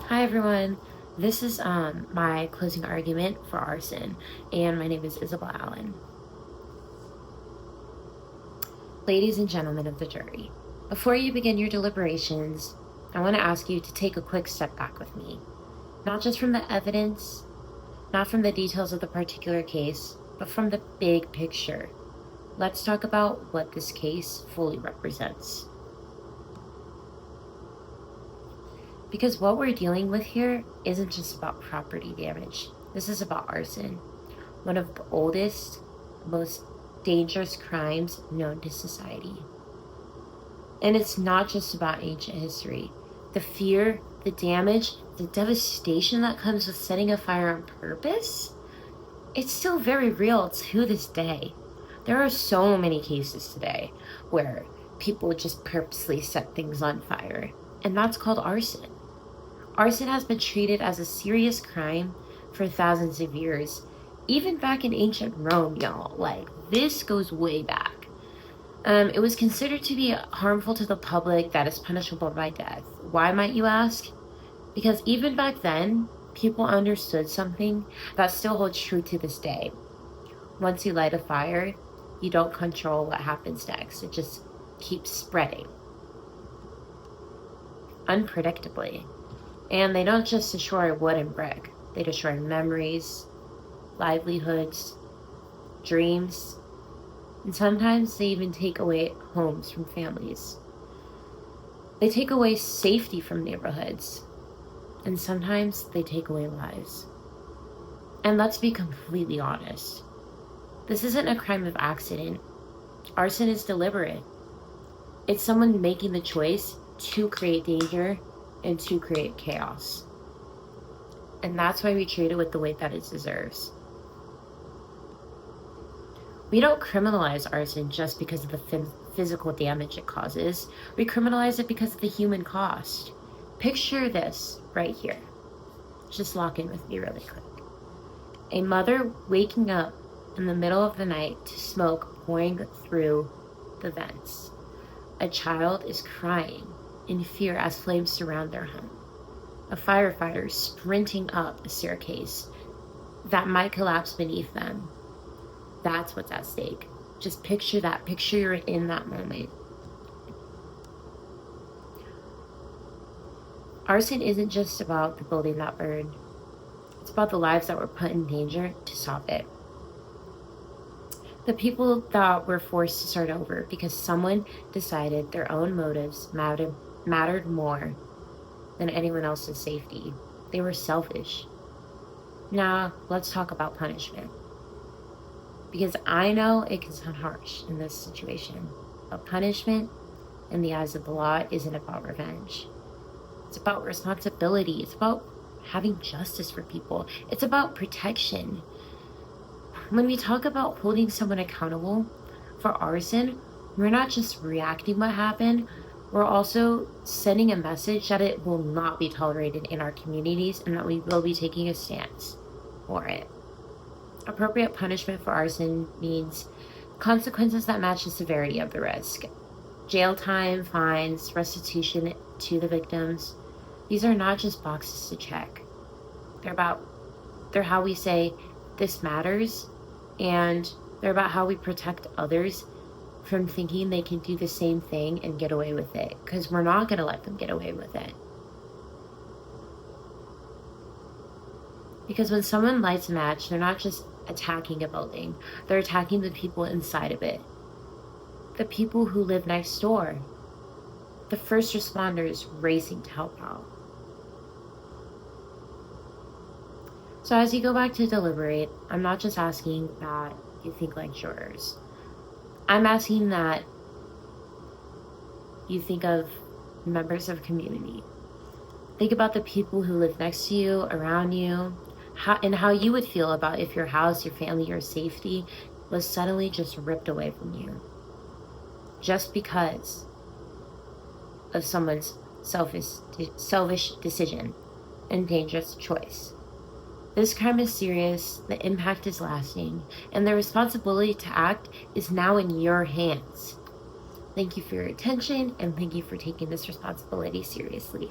Hi everyone. This is my closing argument for arson, and my name is Isabel Allen. Ladies and gentlemen of the jury, before you begin your deliberations, I want to ask you to take a quick step back with me. Not just from the evidence, not from the details of the particular case, but from the big picture. Let's talk about what this case fully represents. Because what we're dealing with here isn't just about property damage. This is about arson, one of the oldest, most dangerous crimes known to society. And it's not just about ancient history. The fear, the damage, the devastation that comes with setting a fire on purpose, it's still very real to this day. There are so many cases today where people just purposely set things on fire, and that's called arson. Arson has been treated as a serious crime for thousands of years. Even back in ancient Rome, y'all. Like, this goes way back. It was considered to be harmful to the public, that is punishable by death. Why, might you ask? Because even back then, people understood something that still holds true to this day. Once you light a fire, you don't control what happens next. It just keeps spreading unpredictably. And they don't just destroy wood and brick. They destroy memories, livelihoods, dreams, and sometimes they even take away homes from families. They take away safety from neighborhoods, and sometimes they take away lives. And let's be completely honest. This isn't a crime of accident. Arson is deliberate. It's someone making the choice to create danger and to create chaos. And that's why we treat it with the weight that it deserves. We don't criminalize arson just because of the physical damage it causes. We criminalize it because of the human cost. Picture this right here. Just lock in with me really quick. A mother waking up in the middle of the night to smoke pouring through the vents. A child is crying in fear as flames surround their home. A firefighter sprinting up a staircase that might collapse beneath them. That's what's at stake. Just picture that. Picture you're in that moment. Arson isn't just about the building that burned. It's about the lives that were put in danger to stop it. The people that were forced to start over because someone decided their own motives mattered more than anyone else's safety. They were selfish. Now, let's talk about punishment. Because I know it can sound harsh in this situation, but punishment, in the eyes of the law, isn't about revenge. It's about responsibility. It's about having justice for people. It's about protection. When we talk about holding someone accountable for arson, we're not just reacting what happened, we're also sending a message that it will not be tolerated in our communities and that we will be taking a stance for it. Appropriate punishment for arson means consequences that match the severity of the risk. Jail time, fines, restitution to the victims. These are not just boxes to check. They're how we say this matters, and they're about how we protect others from thinking they can do the same thing and get away with it, because we're not going to let them get away with it. Because when someone lights a match, they're not just attacking a building, they're attacking the people inside of it. The people who live next door. The first responders racing to help out. So as you go back to deliberate, I'm not just asking that you think like jurors. I'm asking that you think of members of community. Think about the people who live next to you, around you, how you would feel about if your house, your family, your safety was suddenly just ripped away from you. Just because of someone's selfish decision and dangerous choice. This crime is serious, the impact is lasting, and the responsibility to act is now in your hands. Thank you for your attention, and thank you for taking this responsibility seriously.